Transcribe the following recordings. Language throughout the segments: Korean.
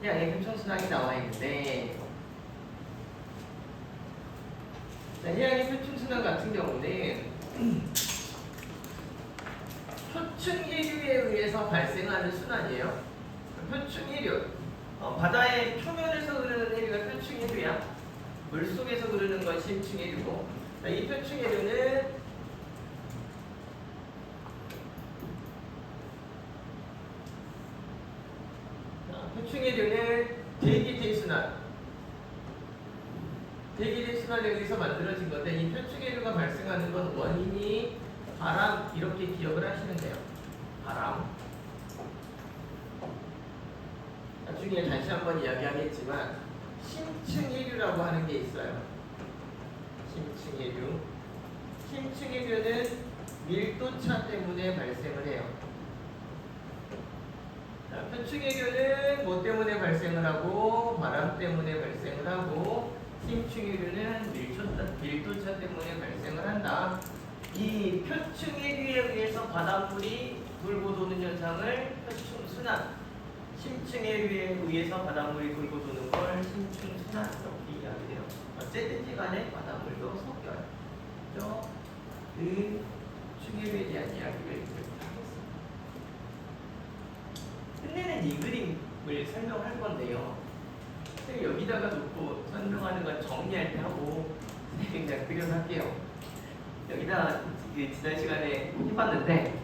해양의 표층순환이 나와 있는데, 해양의 표층순환 같은 경우는 표층해류에 의해서 발생하는 순환이에요. 표층해류, 바다의 표면에서 흐르는 해류가 표층해류야. 물속에서 흐르는 건 심층해류고, 이 표층해류는 표층해류는 대기대순환에 의해서 만들어진 건데, 이 표층해류가 발생하는 건 원인이 바람, 이렇게 기억을 하시면 돼요. 바람. 나중에 다시 한번 이야기하겠지만 심층해류라고 하는 게 있어요. 심층해류. 심층해류는 밀도차 때문에 발생을 해요. 표층해류는 뭐 때문에 발생을 하고 바람 때문에 발생을 하고, 심층해류는 밀도차 때문에 발생을 한다. 이 표층해류에 의해서 바닷물이 돌고 도는 현상을 표층순환, 심층해류에 의해서 바닷물이 돌고 도는 걸 심층순환 이렇게 이야기해요. 어쨌든지 간에 바닷물도 섞여요. 그래서 그 표층해류에 대한 이야기를 이렇게 하겠습니다. 끝내는 이 그림을 설명할 건데요. 여기다가 놓고 설명하는 건 정리할 때 하고 그냥 그려서 할게요. 여기다 지난 시간에 해봤는데,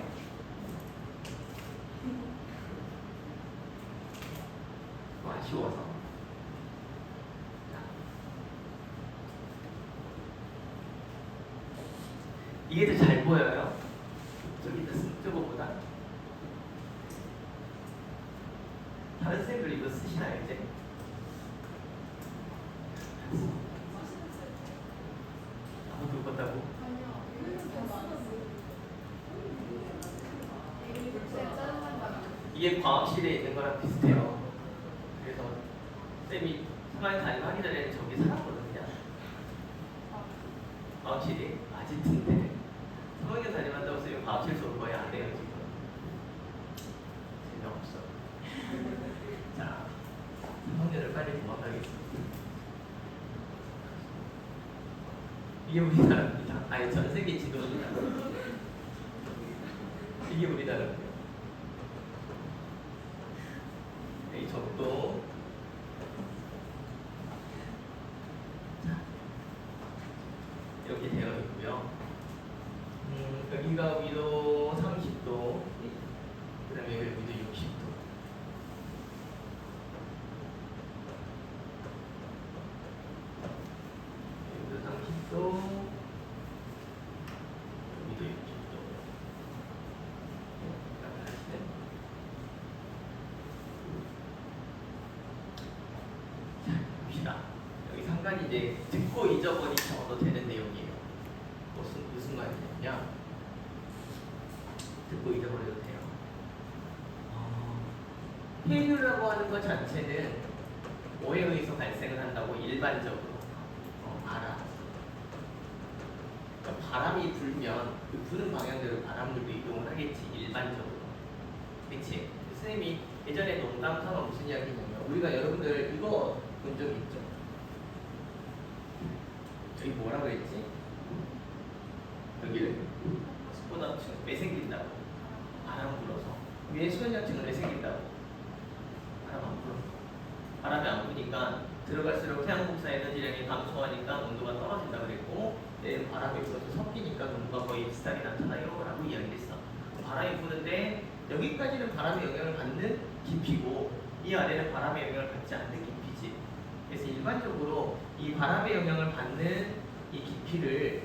아쉬워서. 이게 더 잘 보여요. 저거보다. 다른 쌤들 이거 쓰시나요 이제? 아무도 못 봤다고? 이게 과학실에 있는 거랑 비슷해요. 그래서 쌤이 수많은 가입하기 전에 저기 살았거든요. 과학실이 아지트인데 3학년 다ним한다고 쌤이 과학실 수업 거의 안 해요 지금. 재미없어. 자, 3학년을 빨리 도망가겠습니다. 이게 우리나라입니다. 아니 전 세계 지도입니다. 이게 우리나라입니다. 이 적도 이렇게 되어 있고요. 여기가 위도 30도, 그 다음에 여기도 60도. 여기도 30도, 여기도 60도. 여기 상관이 이제 듣고 잊어버리기 적어도 되는 내용이에요. 무슨 말이냐면 듣고 잊어버려도 돼요. 해류라고 하는 것 자체는 뭐에 의해서 발생을 한다고 일반적으로 알아. 그러니까 바람이 불면 그 부는 방향대로 바람들도 이동을 하겠지 일반적으로. 그렇지? 선생님이 예전에 농담 삼아 무슨 이야기냐면, 우리가 여러분들 이거 본 적 있죠? 저기 뭐라 그랬지? 여기를 스포너층 왜 생긴다고? 바람 불어서. 위에 수면장층은 왜 생긴다고? 바람 안 불어. 바람이 안 부니까 들어갈수록 태양 복사 에너지량이 감소하니까 온도가 떨어진다 그랬고, 얘는 바람이 불어서 섞이니까 온도가 거의 비슷하게 나타나요 라고 이야기했어. 바람이 부는데 여기까지는 바람의 영향을 받는 깊이고, 이 아래는 바람의 영향을 받지 않는 깊이지. 그래서 일반적으로 이 바람의 영향을 받는 이 깊이를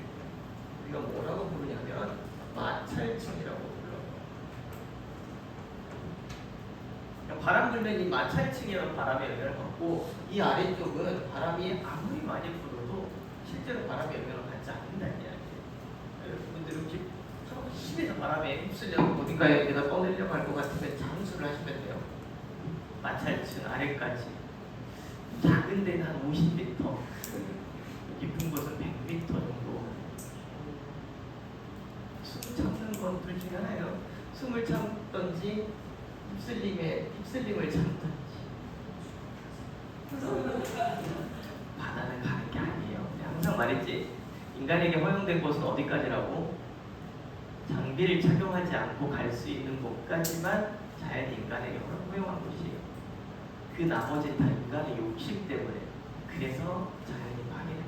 우리가 뭐라고 부르냐면 마찰층이라고 불러요. 그러니까 바람 불면 이 마찰층이라는 바람의 영향을 받고, 이 아래쪽은 바람이 아무리 많이 불어도 실제로 바람의 영향을 받지 않는다는 이야기예요. 여러분들 혹시 심해서 바람에 휩쓸려서 어딘가에 내가 떠내려고 할 것 같으면 잠수를 하시면 돼요. 마찰층 아래까지. 작은 데는 한 50m, 깊은 곳은 100m 정도. 숨 참는 건 둘 중에 하나예요. 숨을 참던지 휩쓸림을 참던지. 바다는 가는 게 아니에요. 항상 말했지. 인간에게 허용된 곳은 어디까지라고? 장비를 착용하지 않고 갈 수 있는 곳까지만 자연이 인간에게 허용한 곳이에요. 그 나머지는 다 인간의 욕심 때문에. 그래서 자연이 파괴돼요.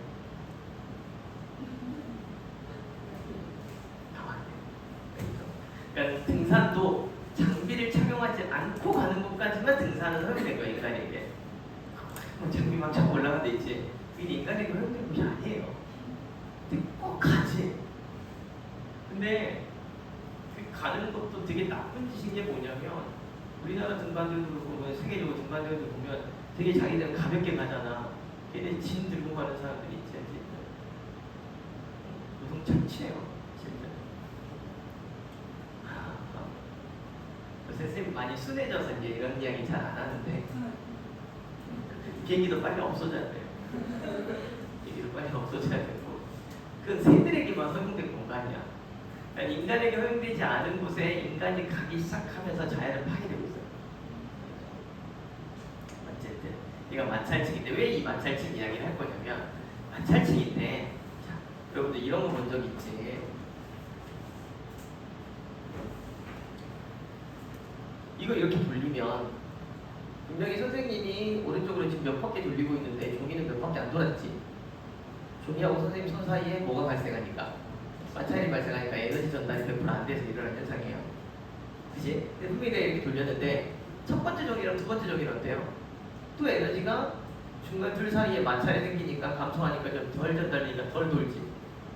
그러니까 등산도 장비를 착용하지 않고 가는 곳까지만 등산은 허용된 거예요, 인간에게. 장비 막 차고 올라가는 데 있지. 이게 인간에게 허용된 곳이 아니에요. 근데 꼭 가지. 근데 그 가는 것도 되게 나쁜 짓인 게 뭐냐면, 우리나라 등반들도 보면, 세계적으로 등반들도 보면 되게 자기들은 가볍게 가잖아. 걔네 짐 들고 가는 사람들이 있지. 노동 착취해요. 선생님 많이 순해져서 이제 이런 이야기 잘 안 하는데 비행기도 빨리 없어져야 돼요. 비행기도 빨리 없어져야 되고 그건 새들에게만 허용된 공간이야. 그러니까 인간에게 허용되지 않은 곳에 인간이 가기 시작하면서 자연은 파괴되고 있어요. 어쨌든 이가 마찰층인데 왜 이 마찰층 이야기를 할 거냐면 마찰층인데 자, 여러분들 이런 거 본 적 있지? 이거 이렇게 돌리면 분명히 선생님이 오른쪽으로 지금 몇 바퀴 돌리고 있는데 종이는 몇 바퀴 안 돌았지. 종이하고 선생님 손 사이에 뭐가 발생하니까? 마찰이 발생하니까 에너지 전달이 100% 안 돼서 일어나는 현상이에요. 그치? 근데 분명히 내가 이렇게 돌렸는데 첫 번째 종이랑 두 번째 종이는 어때요? 또 에너지가 중간 둘 사이에 마찰이 생기니까 감소하니까 좀 덜 전달되니까 덜 돌지.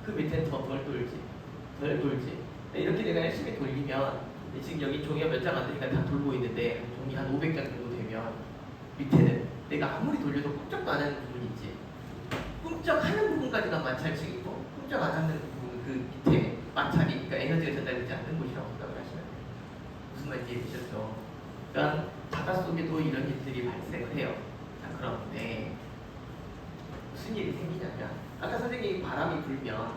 그 밑에는 더 덜 돌지. 덜 돌지. 이렇게 내가 열심히 돌리면 지금 여기 종이가 몇 장 안 되니까 다 돌고 있는데 종이 한 500장 정도 되면 밑에는 내가 아무리 돌려도 꿈쩍도 안 하는 부분이 있지. 꿈쩍하는 부분까지가 마찰층이고 꿈쩍 안 하는 부분 그 밑에 마찰이 그러니까 에너지가 전달되지 않는 곳이라고 생각을 하시면 돼요. 무슨 말인지 이해되셨죠? 그러니까 바닷속에도 이런 일들이 발생을 해요. 자, 그런데 무슨 일이 생기냐면 아까 선생님이 바람이 불면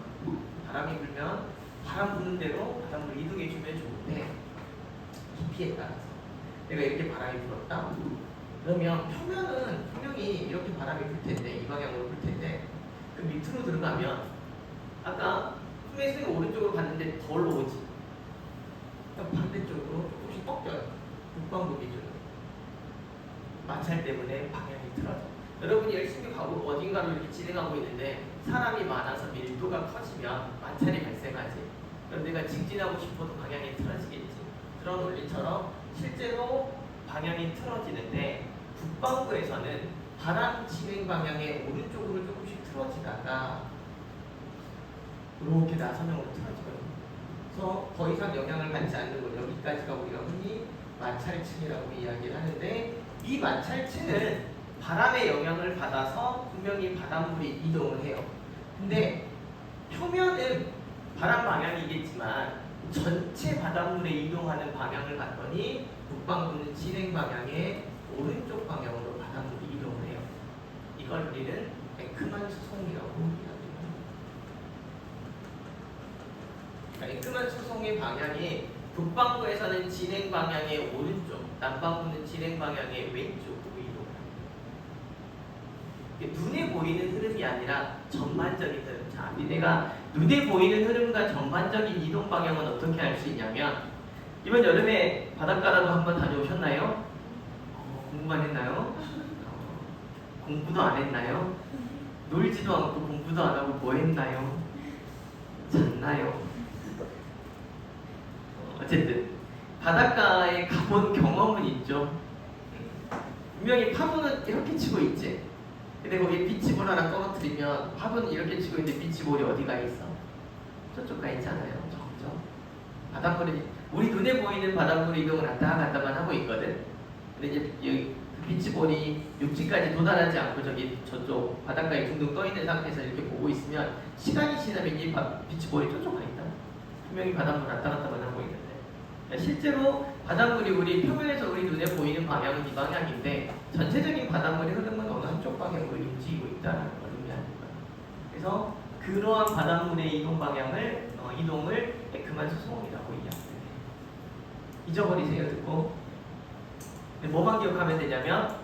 바람 부는 대로 바람을 이동해 주면 좋은데 깊이에 따라서 내가 이렇게 바람이 불었다. 그러면 표면은 분명히 이렇게 바람이 불 텐데 이 방향으로 불 텐데 그 밑으로 들어가면 아까 품에서 오른쪽으로 갔는데 덜 오지. 그러니까 반대쪽으로 조금씩 꺾여요. 북방구 기준으로 마찰 때문에 방향이 틀어져. 여러분이 열심히 가고 어딘가로 이렇게 진행하고 있는데 사람이 많아서 밀도가 커지면 마찰이 발생하지. 그럼 내가 직진하고 싶어도 방향이 틀어지겠지. 그런 원리처럼 실제로 방향이 틀어지는데 북반구에서는 바람 진행 방향의 오른쪽으로 조금씩 틀어지다가 이렇게 나선형으로 틀어지거든요. 그래서 더 이상 영향을 받지 않는 곳 여기까지가 우리가 흔히 마찰층이라고 이야기를 하는데 이 마찰층은 바람의 영향을 받아서 분명히 바닷물이 이동을 해요. 근데 표면은 바람 방향이겠지만 전체 바닷물에 이동하는 방향을 봤더니 북반구는 진행 방향의 오른쪽 방향으로 바닷물이 이동을 해요. 이걸 우리는 에크만 수송이라고 이야기합니다. 그러니까 에크만 수송의 방향이 북반구에서는 진행 방향의 오른쪽, 남반구는 진행 방향의 왼쪽으로 이동합니다. 눈에 보이는 흐름이 아니라 전반적인 흐름. 자, 내가 눈에 보이는 흐름과 전반적인 이동 방향은 어떻게 알 수 있냐면 이번 여름에 바닷가라도 한번 다녀오셨나요? 공부만 했나요? 공부도 안 했나요? 놀지도 않고 공부도 안 하고 뭐 했나요? 잤나요? 어쨌든 바닷가에 가본 경험은 있죠. 분명히 파도는 이렇게 치고 있지. 근데 거기 비치볼 하나 떨어뜨리면 파도는 이렇게 치고 있는데 비치볼이 어디가 있어? 저쪽 가 있잖아요. 점점 바닷물이 우리 눈에 보이는 바닷물 이동을 왔다 갔다만 하고 있거든. 근데 이제 여기 비치볼이 육지까지 도달하지 않고 저쪽 바닷가에 둥둥 떠 있는 상태에서 이렇게 보고 있으면 시간이 지나면 이 비치볼이 저쪽 가 있다. 분명히 바닷물 왔다 갔다만 하고 있는데 실제로 바닷물이 우리 표면에서 우리 눈에 보이는 방향은 이 방향인데 전체적인 바닷물의 흐름은 어느 한쪽 방향으로 움직이고 있다는 걸 의미하는 거예요. 그래서 그러한 바닷물의 이동 방향을 이동을 에크만 수송이라고 이야기해요. 잊어버리세요. 듣고 뭐만 기억하면 되냐면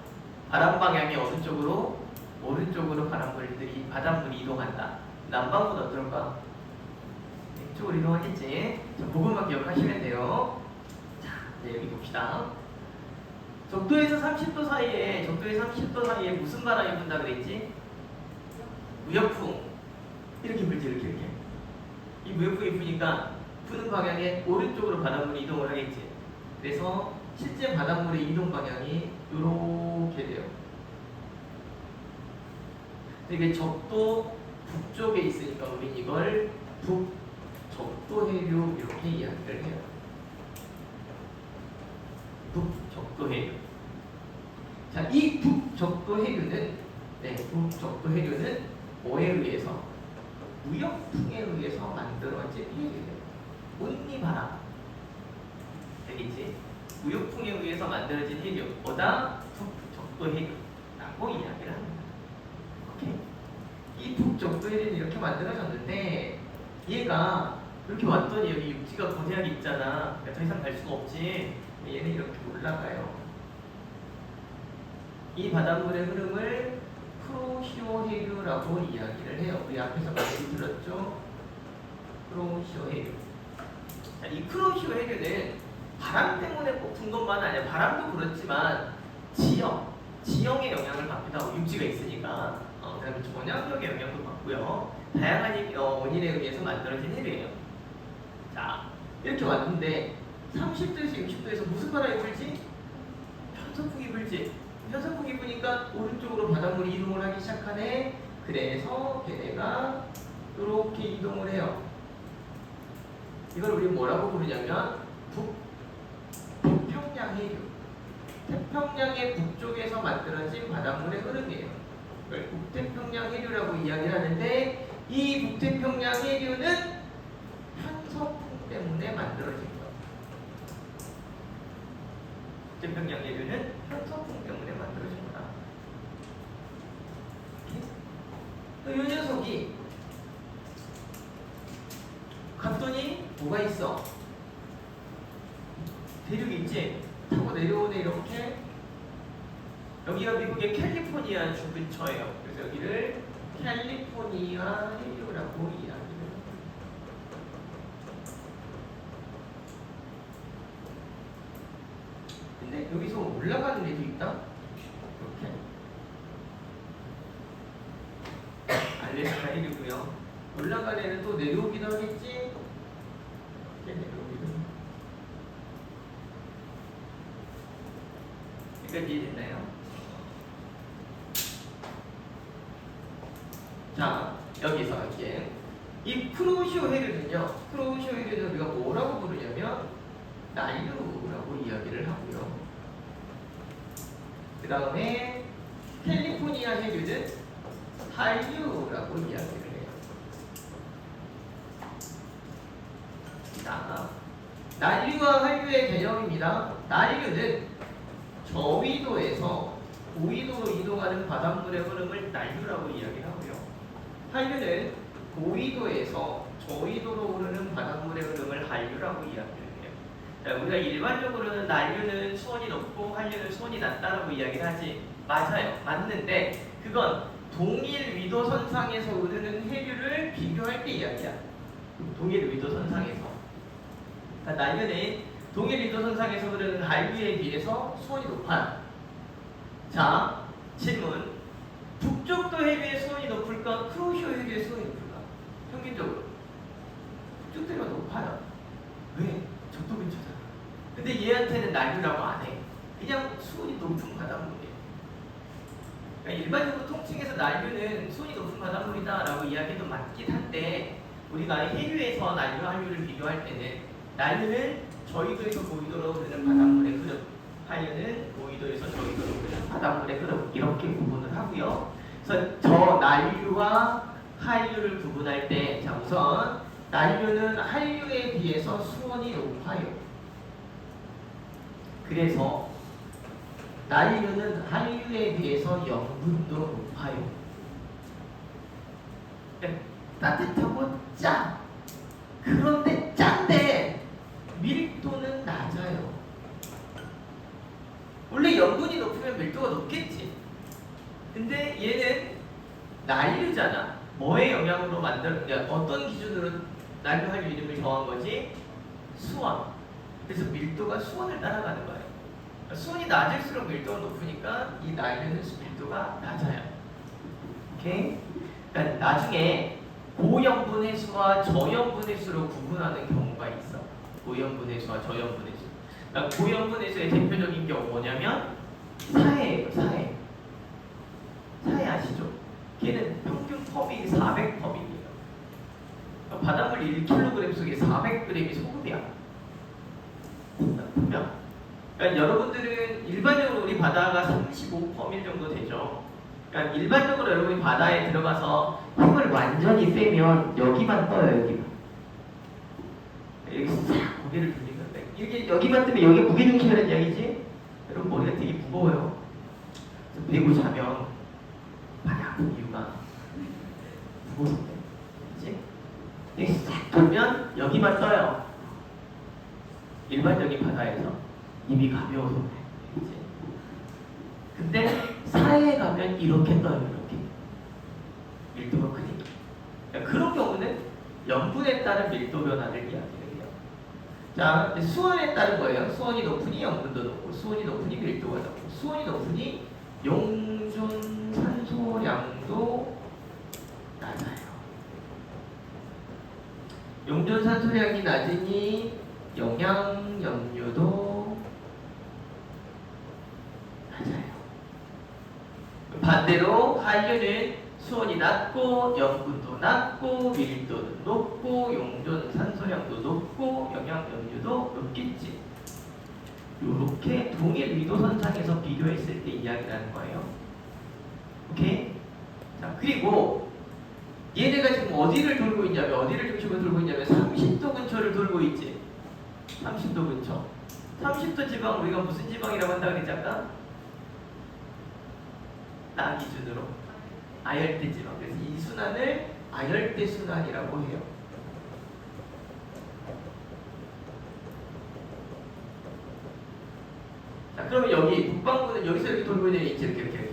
바람 방향이 어느 쪽으로? 오른쪽으로 바닷물이 이동한다. 남방보다 어떨까? 왼쪽으로 이동하겠지. 자, 그것만 기억하시면 돼요. 자, 이제 여기 봅시다. 적도에서 30도 사이에 무슨 바람이 분다 그랬지? 무역풍. 이렇게 불지, 이렇게. 이 무역풍이 부니까 부는 방향에 오른쪽으로 바닷물이 이동을 하겠지. 그래서 실제 바닷물의 이동 방향이 이렇게 돼요. 이게 적도 북쪽에 있으니까 우린 이걸 북적도 해류 이렇게 이야기를 해요. 북적도 해류. 자, 이 북적도 해류는 뭐에 의해서? 무역풍에 의해서 만들어진 해류예요. 온리바람. 되겠지? 무역풍에 의해서 만들어진 해류. 보다 북적도 해류라고 이야기를 합니다. 오케이? 이 북적도 해류는 이렇게 만들어졌는데 얘가 이렇게 왔더니 여기 육지가 거대하게 있잖아. 그러니까 더 이상 갈 수가 없지. 얘는 이렇게 올라가요. 이 바닷물의 흐름을 쿠로시오 해류라고 이야기를 해요. 우리 앞에서 말씀 들었죠? 쿠로시오 해류. 자, 이 쿠로시오 해류는 바람 때문에 본 것만 아니라 바람도 그렇지만 지형의 영향을 받기도 하고 육지가 있으니까 그다음에 전향력의 영향도 받고요. 다양한 원인에 의해서 만들어진 해류예요. 자, 이렇게 왔는데 30도에서 60도에서 무슨 바람이 불지? 편서풍이 불지. 편서풍이 부니까 오른쪽으로 바닷물이 이동을 하기 시작하네. 그래서 걔네가 이렇게 이동을 해요. 이걸 우리 뭐라고 부르냐면 태평양 해류. 태평양의 북쪽에서 만들어진 바닷물의 흐름이에요. 이걸 북태평양 해류라고 이야기를 하는데 이 북태평양 해류는 편서풍 때문에 만들어진 거예요. 북태평양 해류는 편서풍 때문에 만들어진 거다. 이 녀석이 갔더니 뭐가 있어? 대륙이 있지? 타고 내려오네 이렇게. 여기가 미국의 캘리포니아 주 근처예요. 그래서 여기를 캘리포니아 해류라고 이야기를 합니다. 근데 여기서 올라가는 애도 있다? 이렇게 알래스카 해류고요. 올라가는 애는 또 내려오기도 하겠지? 이렇게 내려오기도. 여기까지 이해됐나요? 자, 여기서 이제 이 쿠로시오 해류는요. 쿠로시오 해류는 우리가 뭐라고 부르냐면 난류라고 이야기를 하고요. 그 다음에 캘리포니아 해류는 한류라고 이야기를 해요. 자, 난류와 한류의 개념입니다. 난류는 저위도에서 고위도로 이동하는 바닷물의 흐름을 난류라고 이야기하고요. 한류는 고위도에서 저위도로 흐르는 바닷물의 흐름을 한류라고 이야기를 해요. 자, 우리가 일반적으로는 난류는 수온이 높고 한류는 수온이 낮다라고 이야기를 하지. 맞아요. 맞는데 그건 동일 위도선상에서 흐르는 해류를 비교할 때 이야기야. 동일 위도선상에서. 그러니까 난류는 동일 위도선상에서 흐르는 한류에 비해서 수온이 높아요. 자, 질문. 북적도 해류의 수온이 높을까? 쿠로시오 해류의 수온이 높을까? 평균적으로. 북적도 해류가 높아요. 왜? 적도 근처잖아. 근데 얘한테는 난류라고 안 해. 그냥 수온이 높은 바닷물이에요. 그러니까 일반적으로 통칭해서 난류는 수온이 높은 바닷물이다라고 이야기도 맞긴 한데 우리가 해류에서 난류와 한류를 비교할 때는 난류는 저위도에서 고위도로 흐르는 바닷물의 흐름, 한류는 고위도에서 저위도로 흐르는 바닷물의 흐름 이렇게 구분을 하고요. 그래서 저 난류와 한류를 구분할 때, 자 우선 난류는 한류에 비해서 수온이 높아요. 그래서 난류는 한류에 비해서 염분도 높아요. 따뜻하고 짜. 그런데 짠데 밀도는 낮아요. 원래 염분이 높으면 밀도가 높겠지. 난류잖아. 뭐의 영향으로 어떤 기준으로 난류 한류 이름을 정한 거지? 수원. 그래서 밀도가 수원을 따라가는 거예요. 수온이 낮을수록 밀도가 높으니까 이 난류는 밀도가 낮아요. 오케이? 그러니까 나중에 고연분의 수와 저연분의 수로 구분하는 경우가 있어. 고연분의 수와 저연분의 수. 그러니까 고연분의 수의 대표적인 경우 뭐냐면 사해예요. 사해. 사해 아시죠? 걔는 평균 펌이 400펌이에요. 그러니까 바닷물 1kg 속에 400g이 소금이야. 보면. 그러니까 여러분들은 일반적으로 우리 바다가 35펌일 정도 되죠. 그러니까 일반적으로 여러분이 바다에 들어가서 힘을 완전히 빼면 여기만 떠요. 여기만. 여기 싹 고개를 돌리면 이렇게 여기만 뜨면 여기 무게중심이라는 이야기지. 여러분 머리가 되게 무거워요. 그리고 메고 자면 많이 아픈 이유가 무거워서 그래. 그치? 여기 싹 돌면 여기만 떠요. 일반적인 바다에서 입이 가벼워서 그래. 그치? 근데 사해에 가면 이렇게 떠요. 이렇게 밀도가 크니까. 그러니까 그런 경우는 염분에 따른 밀도 변화를 이야기를 해요. 자, 수온에 따른 거예요. 수온이 높으니 염분도 높고, 수온이 높으니 밀도가 높고, 수온이 높으니 용존 산소량도 낮아요. 용존 산소량이 낮으니 영양 염류도 낮아요. 반대로 한류는 수온이 낮고 염분도 낮고 밀도는 높고 용존 산소량도 높고 영양 염류도 높겠지. 이렇게 동일 위도선상에서 비교했을 때 이야기라는 거예요. 오케이? 자, 그리고 얘네가 지금 어디를 돌고 있냐면, 어디를 중심으로 돌고 있냐면 30도 근처를 돌고 있지. 30도 근처. 30도 지방, 우리가 무슨 지방이라고 한다고 그랬지 아까? 나 기준으로 아열대 지방. 그래서 이 순환을 아열대 순환이라고 해요. 자, 그러면 여기 북반구는 여기서 이렇게 돌고 있는 게 있지. 이렇게.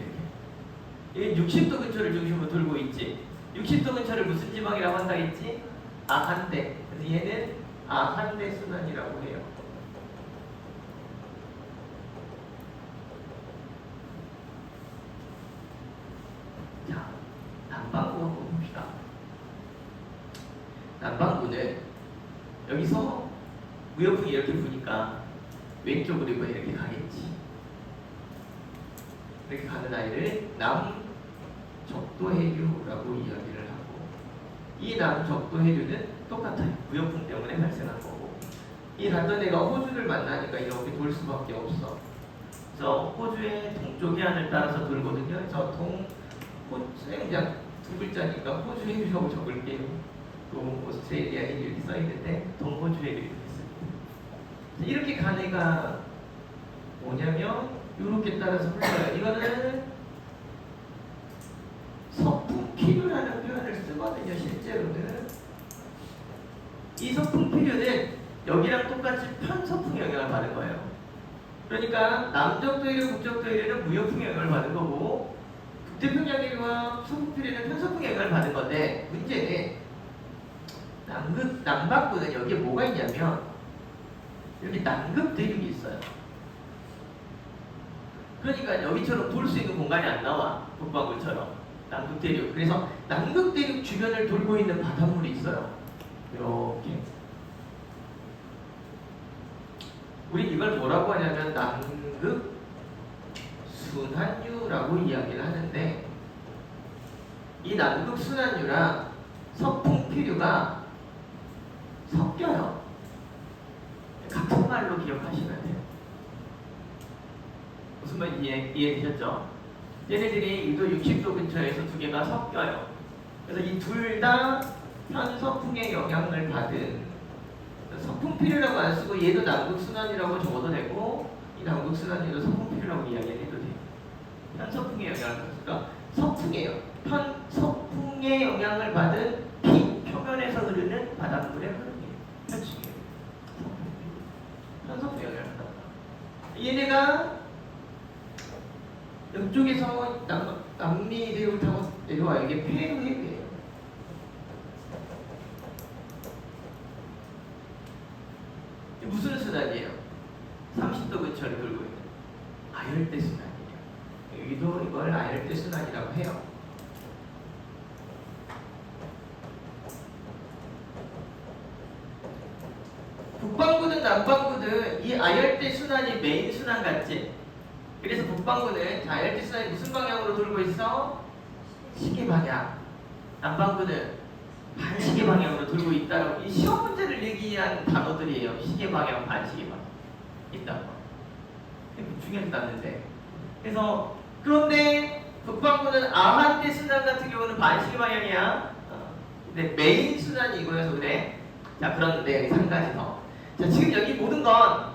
이게 60도 근처를 중심으로 돌고 있지. 60도 근처를 무슨 지방이라고 한다 했지? 아한대. 그래서 얘는 아한대 순환이라고 해요. 자, 남반구 한번 봅시다. 남반구는 여기서 무역풍이 이렇게 부니까 왼쪽으로 이렇게 가겠지. 이렇게 가는 아이를 남적도해류라고 이야기를 하고, 이 남적도해류는 똑같아요. 무역풍 때문에 발생한 거고, 이 갔던 애가 호주를 만나니까 이렇게 돌 수밖에 없어. 그래서 호주의 동쪽 해안을 따라서 돌거든요. 그래서 그냥 두 글자니까 호주 해류라고 적을게요. 또 오스트레일리아 해류 이렇게 써있는데 동호주 해류 이렇게 써있습니다. 이렇게 간 애가 뭐냐면 이렇게 따라서 흘러요. 이거는 서풍피류라는 표현을 쓰거든요. 실제로는 이 서풍피류는 여기랑 똑같이 편서풍 영향을 받은 거예요. 그러니까 남적도해류, 북적도해류는 무역풍 영향을 받은 거고, 북태평양해류와 서풍피류는 편서풍 영향을 받은 건데, 문제는 남반구는 여기에 뭐가 있냐면 여기 남극 대륙이 있어요. 그러니까 여기처럼 돌 수 있는 공간이 안 나와. 북반구처럼 남극 대륙. 그래서 남극 대륙 주변을 돌고 있는 바닷물이 있어요. 이렇게. 우리 이걸 뭐라고 하냐면 남극 순환류라고 이야기를 하는데, 이 남극 순환류랑 서풍피류가 섞여요. 같은 말로 기억하시면 돼요. 무슨 말인지 이해되셨죠? 얘네들이 유도 60도 근처에서 두 개가 섞여요. 그래서 이 둘 다 편서풍의 영향을 받은, 서풍피류라고 안 쓰고 얘도 남극순환이라고 적어도 되고, 이 남극순환이도 서풍피류라고 이야기해도 돼요. 편서풍의 영향을 받으니까 서풍이에요. 서풍의 영향을 받은 피, 표면에서 흐르는 바닷물의 흐름이에요. 편충이에요. 편서풍의 영향을 받았다. 얘네가 이쪽에서 남미 대륙을 타고 내려와. 이게 폐로 해이에요. 무슨 순환이에요? 30도 근처를 돌고 있는 아열대 순환이에요. 여기도 이걸 아열대 순환이라고 해요. 북반구든 남반구든 이 아열대 순환이 메인 순환 같지? 그래서 북반구는 아열대 순환이 무슨 방향으로 돌고 있어? 시계 방향. 남반구는 반시계 방향으로 돌고 있다라고. 이 시험 문제를 얘기한 단어들이에요. 시계 방향, 반시계 방향 있다고. 중요하지 않는데. 그래서 그런데 북반구는 아한대 순환 같은 경우는 반시계 방향이야. 근데 메인 순환이 이거여서 그래. 자, 그런데 한 가지 더. 자, 지금 여기 모든 건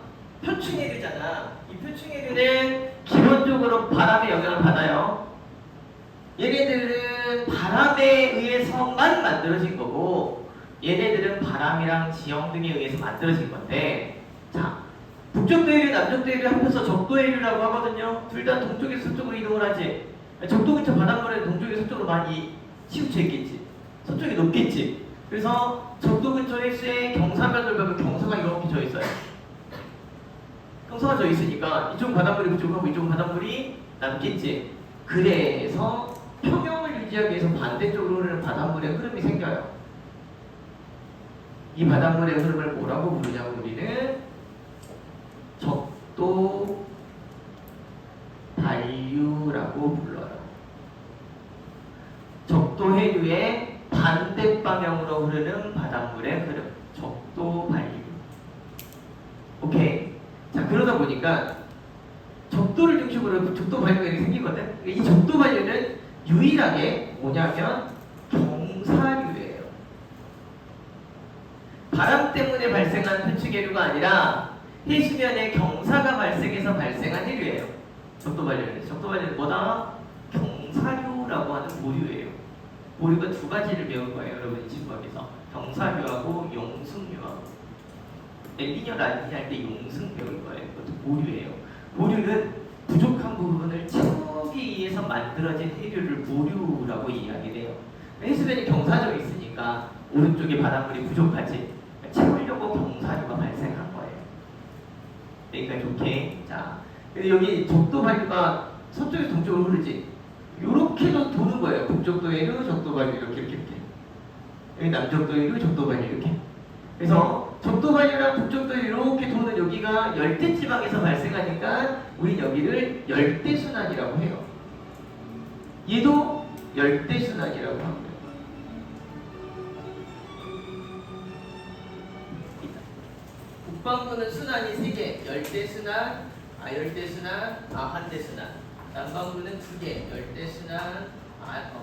표층해류잖아. 이 표층해류는 기본적으로 바람의 영향을 받아요. 얘네들은 바람에 의해서만 만들어진 거고, 얘네들은 바람이랑 지형 등에 의해서 만들어진 건데, 자, 북쪽도해류, 남쪽도해류 합해서 적도해류라고 하거든요. 둘 다 동쪽에서 서쪽으로 이동을 하지. 적도 근처 바닷물에 동쪽에서 서쪽으로 많이 치우쳐 있겠지. 서쪽이 높겠지. 그래서 적도 근처 해수에 경사면을 보면 경사가 이렇게 져 있어요. 경사가 져 있으니까 이쪽 바닷물이 그쪽하고 이쪽 바닷물이 남겠지. 그래서 평형을 유지하기 위해서 반대쪽으로 흐르는 바닷물의 흐름이 생겨요. 이 바닷물의 흐름을 뭐라고 부르냐고 우리는 적도 반류라고 불러요. 적도 해류의 반대 방향으로 흐르는 바닷물의 흐름, 적도 반류. 오케이. 자, 그러다 보니까 적도를 중심으로 적도 반류가 이렇게 생기거든. 이 적도 반류는 유일하게 뭐냐면 경사류예요. 바람 때문에 발생한 표층해류가 아니라 해수면에 경사가 발생해서 발생한 해류예요. 적도 반류는. 적도 반류는 뭐다? 경사류라고 하는 보류예요. 보류가 두 가지를 배울 거예요, 여러분이 지구학에서. 경사류하고 용승류하고. 리니어 라니니 할 때 용승 배울 거예요. 그것도 보류예요. 보류는 부족한 부분을 채우기 위해서 만들어진 해류를 보류라고 이야기해요. 해수면이 경사져 있으니까 오른쪽에 바닷물이 부족하지. 채우려고 경사류가 발생한 거예요. 여기까지 오케이. 자, 근데 여기 적도 반류가 서쪽에서 동쪽으로 흐르지. 요렇게도 도는 거예요. 북쪽도 해류, 적도 반류 이렇게. 여기 남쪽도 해류, 적도 반류 이렇게. 그래서 적도 반류랑 북쪽도 이렇게 도는 여기가 열대 지방에서 발생하니까 우린 여기를 열대 순환이라고 해요. 얘도 열대 순환이라고 합니다. 북반구는 순환이 3개. 열대 순환, 아열대 순환, 아한대 순환. 남반구는 2개. 열대 순환,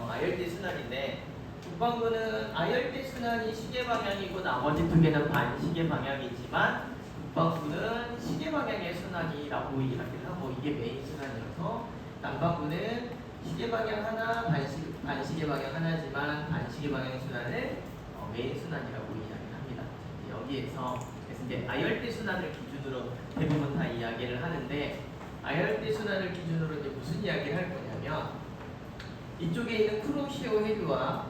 아열대 순환인데 북반구는 아열대 순환이 시계 방향이고 나머지 2개는 반시계 방향이지만 북반구는 시계 방향의 순환이라고 이야기를 하고 이게 메인 순환이어서 남반구는 시계 방향 하나, 반시계 방향 하나지만 반시계 방향 순환을 메인 순환이라고 이야기를 합니다. 여기에서 그래서 이제 아열대 순환을 기준으로 대부분 다 이야기를 하는데 아열대 순환을 기준으로 이제 무슨 이야기를 할 거냐면 이쪽에 있는 쿠로시오 해류와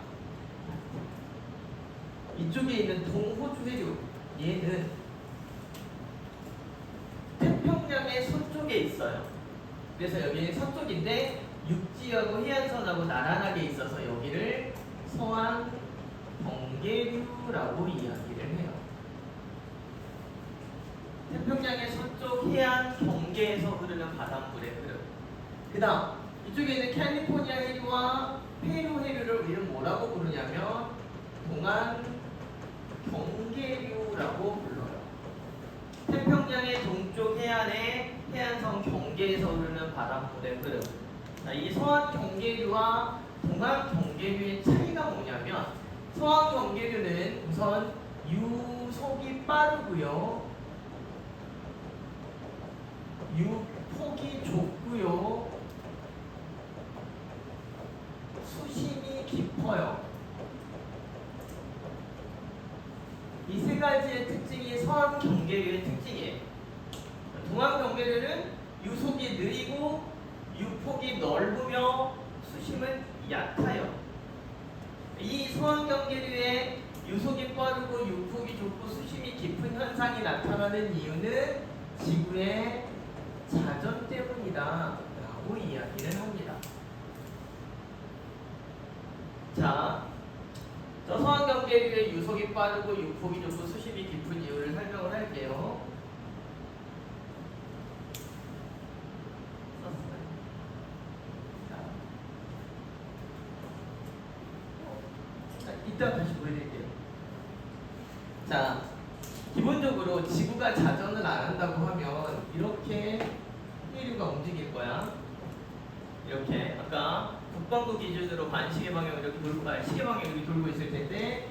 이쪽에 있는 동호주 해류 얘는 태평양의 서쪽에 있어요. 그래서 여기는 서쪽인데 육지하고 해안선하고 나란하게 있어서 여기를 서안 경계류라고 이야기를 해요. 태평양의 서쪽 해안 경계에서 흐르는 바닷물의 흐름. 그 다음 이쪽에 있는 캘리포니아 해류와 페루 해류를 우리는 뭐라고 부르냐면 동안 경계류라고 불러요. 태평양의 동쪽 해안에 해안선 경계에서 흐르는 바닷물의 흐름. 자, 이 서안 경계류와 동안 경계류의 차이가 뭐냐면 서안 경계류는 우선 유속이 빠르고요. 유폭이 좁고요. 수심이 깊어요. 이 세 가지의 특징이 서안 경계류의 특징이에요. 동안 경계류는 유속이 느리고 유폭이 넓으며 수심은 얕아요. 이 소환경계류의 유속이 빠르고 유폭이 좁고 수심이 깊은 현상이 나타나는 이유는 지구의 자전 때문이다 라고 이야기를 합니다. 자, 저 소환경계류의 유속이 빠르고 유폭이 좁고 수심이 깊은 이유를 설명을 할게요. 이따 다시 보여드릴게요. 자, 기본적으로 지구가 자전을 안 한다고 하면 이렇게 해류가 움직일 거야. 이렇게 아까 북반구 기준으로 반시계 방향으로 이렇게 돌고 시계 방향으로 이렇게 돌고 있을 텐데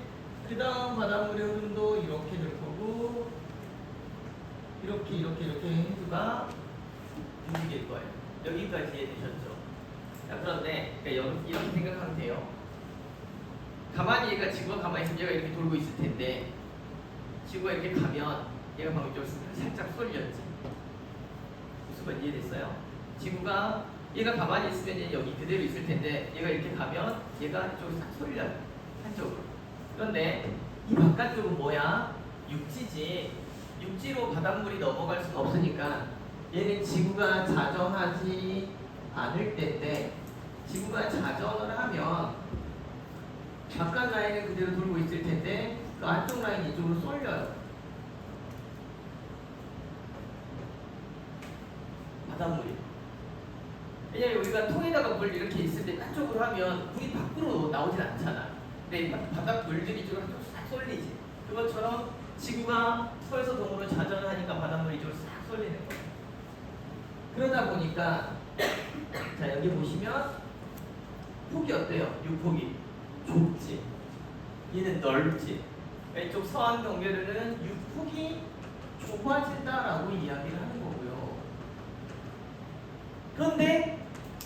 그 다음 바닷물의 흐름도 이렇게 될 거고 이렇게 해류가 움직일 거예요. 여기까지 이해되셨죠? 자, 그런데 그러니까 이렇게 생각하면 돼요. 가만히 지구가 가만히 있으면 얘가 이렇게 돌고 있을 텐데 지구가 이렇게 가면 얘가 방금 이쪽으로 살짝 쏠렸지. 무슨 말 이해됐어요? 지구가 얘가 가만히 있으면 여기 그대로 있을 텐데 얘가 이렇게 가면 얘가 이쪽으로 싹 쏠려요. 한쪽으로. 그런데 이 바깥쪽은 뭐야? 육지지. 육지로 바닷물이 넘어갈 수는 없으니까 얘는 지구가 자전하지 않을 때인데 지구가 자전을 하면 바깥 라인은 그대로 돌고 있을 텐데 그 안쪽 라인이 이쪽으로 쏠려요. 바닷물이. 왜냐면 우리가 통에다가 물 이렇게 있을 때 한쪽으로 하면 물이 밖으로 나오진 않잖아. 근데 바닷 물들이 이쪽으로 한쪽 싹 쏠리지. 그것처럼 지구가 서에서 동으로 자전을 하니까 바닷물이 이쪽으로 싹 쏠리는 거예요. 그러다 보니까 자 여기 보시면 폭이 어때요? 유폭이. 좁지. 얘는 넓지. 이쪽 서한 경계류는 유폭이 좁아진다라고 이야기를 하는 거고요. 그런데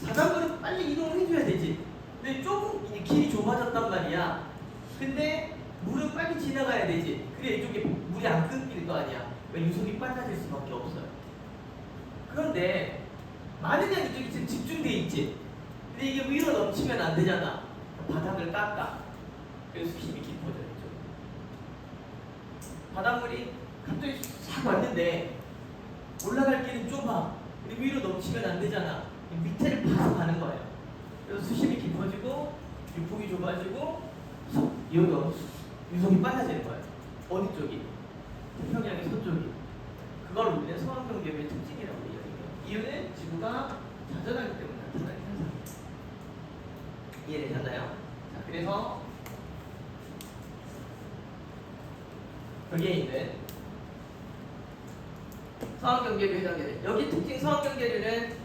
바닷물은 빨리 이동을 해줘야 되지. 근데 조금 길이 좁아졌단 말이야. 근데 물은 빨리 지나가야 되지. 그래 이쪽에 물이 안 끊길 거 아니야. 그러니까 유속이 빨라질 수밖에 없어요. 그런데 많은 양이 이쪽에 지금 집중돼 있지. 근데 이게 위로 넘치면 안 되잖아. 바닥을 깎아. 그래서 수심이 깊어져요. 바닷물이 갑자기 싹 왔는데 올라갈 길은 좁아. 근데 위로 넘치면 안 되잖아. 밑에를 파서 가는 거예요. 그래서 수심이 깊어지고 유폭이 좁아지고 유속이 빨라지는 거예요. 어느 쪽이? 태평양의 서쪽이. 그걸 우리는 서한경계류의 특징이라고 이야기해요. 이유는 지구가 자전하기 때문에 나타나는 현상이에요. 이해되셨나요? 자, 그래서 여기에 있는 서한경계류 해당되는 여기 특징 서한경계류는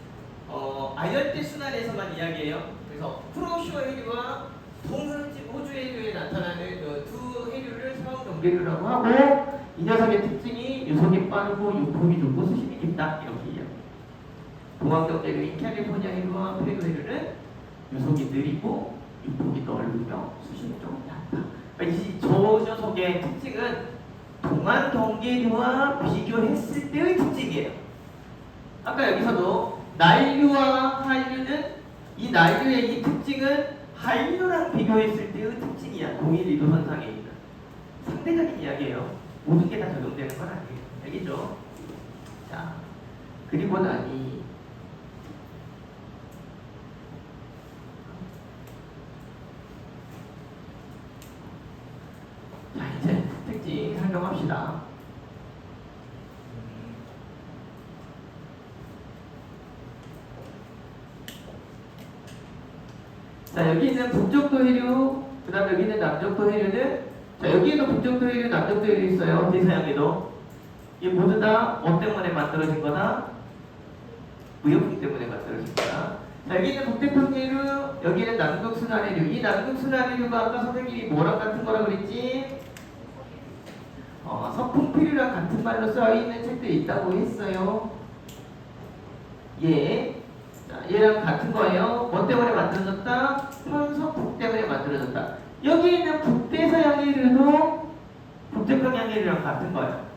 아열대 순환에서만 이야기해요. 그래서 프로쇼 해류와 동호주 해류에 나타나는 그 두 해류를 서한경계류라고 하고 이 녀석의 특징이 유속이 빠르고 유폭이 좁고 수심이 깊다 이렇게 이야기해요. 동학경계류인 캘리포니아 해류와 페루 해류는 유속이 느리고 유폭이 넓으며 수심이 좀 얕다. 이 저 녀석의 특징은 동안 경계류와 비교했을 때의 특징이에요. 아까 여기서도 난류와 한류는 이 난류의 이 특징은 한류랑 비교했을 때의 특징이야. 동일 이도선상에 있는 상대적인 이야기예요. 모든 게 다 적용되는 건 아니에요. 알겠죠? 자, 그리고 나니 자 이제 특징 설명합시다. 자 여기 있는 북쪽도 해류, 그 다음에 여기 있는 남쪽도 해류는 자 여기에도 북쪽도 해류, 남쪽도 해류 있어요. 대서양에도 이 모두 다 뭐 때문에 만들어진 거다? 무역풍 때문에 만들어진 거다. 자 여기 있는 북태평 해류, 여기는 남극순환 해류. 이 남극순환 해류가 아까 선생님이 뭐랑 같은 거라 그랬지? 서풍필이랑 같은 말로 써있는 책도 있다고 했어요. 자, 얘랑 같은 거예요. 뭐 때문에 만들어졌다? 편서풍 때문에 만들어졌다. 여기 있는 북대서양 해류도 북태평양 해류랑 같은 거예요.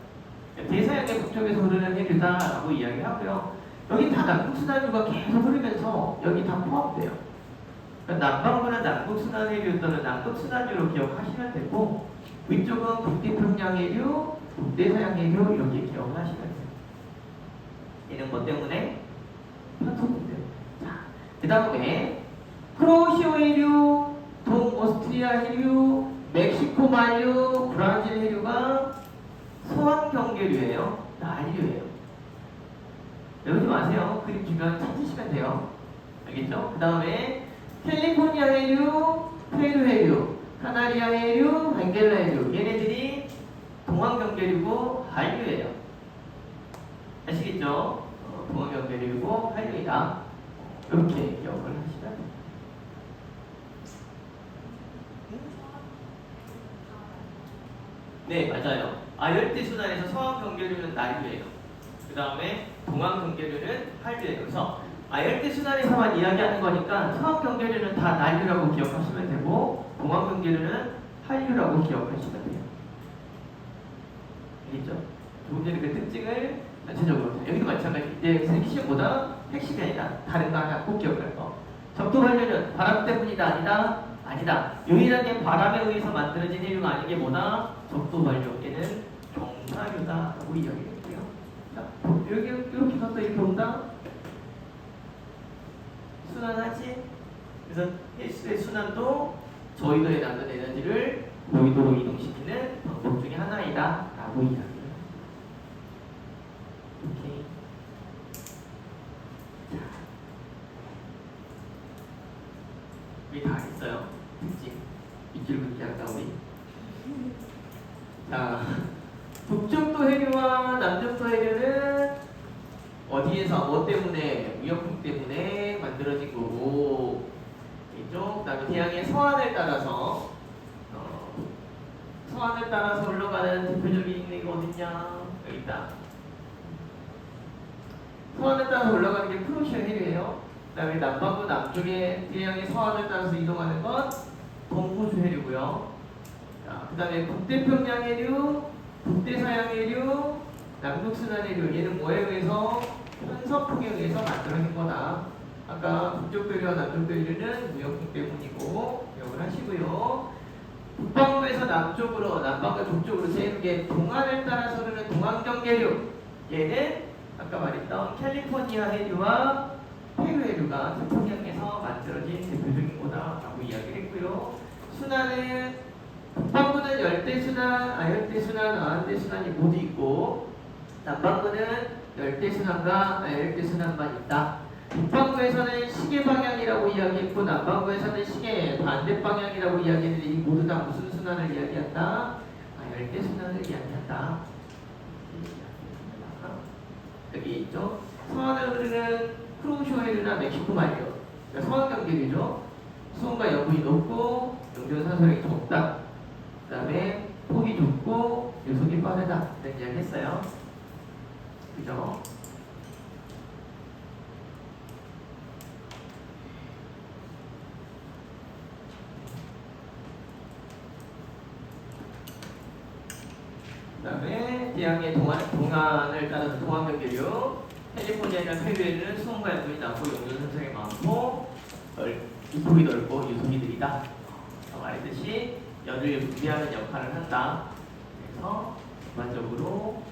대서양의 북쪽에서 흐르는 해류다라고 이야기하고요. 여기 다 남극순환류가 계속 흐르면서 여기 다 포함돼요. 남반구는 남북순환해류 또는 남극순환류로 기억하시면 되고 위쪽은 북태평양해류, 북대서양해류 이렇게 기억을 하시면 돼요. 얘는 뭐 때문에? 편속 때문에. 자, 그 다음에 크로시오 해류, 동오스트리아 해류, 멕시코 만류, 브라질 해류가 서한 경계류예요. 난류예요. 외우지 마세요. 그림 주변 찾으시면 돼요. 알겠죠? 그 다음에 캘리포니아 해류, 페루 해류, 카나리아 해류, 벵겔라 해류 얘네들이 동한 경계류고 한류예요. 아시겠죠? 동한 경계류고 한류이다. 이렇게 기억을 하시면 돼요. 네, 맞아요. 아열대 순환에서 서한 경계류는 난류예요. 그 다음에 동한 경계류는 한류예요. 그래서 아열대 순환에서만 이야기하는 거니까 서한 경계류는 다 난류라고 기억하시면 되고 동한 경계류는 한류라고 기억하시면 돼요. 알겠죠? 조금 전에 그 특징을 전체적으로 여기도 마찬가지. 이제 핵심보다 핵심이 아니다. 다른 거 하나 꼭 기억할 거. 적도 한류는 바람 때문이다 아니다? 아니다. 유일하게 바람에 의해서 만들어진 해류가 아닌 게 뭐다? 적도 한류. 얘는 경사류다라고 이야기했고요. 자, 여기 이렇게 가서 이렇게 온다. 순환하지? 그래서 헬스의 순환도 저희도에 남는 에너지를 고위도로 이동시키는 방법 중에 하나이다 라고 이야기를 해요. 오케이. 자, 우리 다 했어요. 그치? 밑줄 긋기 할까 우리? 자, 북쪽도 해류와 남쪽도 해류는 어디에서 뭐 때문에 우역풍 때문에 만들어진 거고 이쪽 그다음에 태양의 서한을 따라서 서한을 따라서 흘러가는 대표적인 데가 어딨냐 여기 있다. 서한을 따라서 올라가는 게 크로시아 해류예요. 그다음에 남반구 남쪽에 태양의 서한을 따라서 이동하는 건 동호주 해류고요. 그다음에 북태평양 해류, 북대서양 해류, 남북순환 해류 얘는 뭐에 의해서 편서풍에 의해서 만들어진 거다. 아까 북쪽 대류와 남쪽 대류는 무역풍 때문이고 기억을 하시고요. 북반구에서 남쪽으로, 남반구 동쪽으로 세우게 동안을 따라서 흐르는 동안경계류 얘는 아까 말했던 캘리포니아 해류와 페루 해류가 태평양에서 만들어진 대표적인 거다라고 이야기를 했고요. 순환은 북반구는 열대순환, 아열대순환, 아한대순환이 모두 있고 남반구는 열대순환과 아열대순환만 있다. 북반구에서는 시계 방향이라고 이야기했고 남반구에서는 시계 반대 방향이라고 이야기했는데 이 모두 다 무슨 순환을 이야기한다? 아열대순환을 이야기한다. 여기 있죠. 서한을 흐르는 크로시오 해류나 멕시코 만류. 그러니까 서한 경계류죠. 수온과 영분이 높고 용존 산소량이 적다. 그 다음에 폭이 좁고 유속이 빠르다. 이런 이야기 했어요. 그죠? 그 다음에 태양의 동안을 따라서 동안경계류 캘리포니아나 페루에는 수온과 양분이 낮고 용존 산소량이 많고 폭이 넓고 유속이 느리다. 말했듯이 열을 분비하는 역할을 한다. 그래서 전반적으로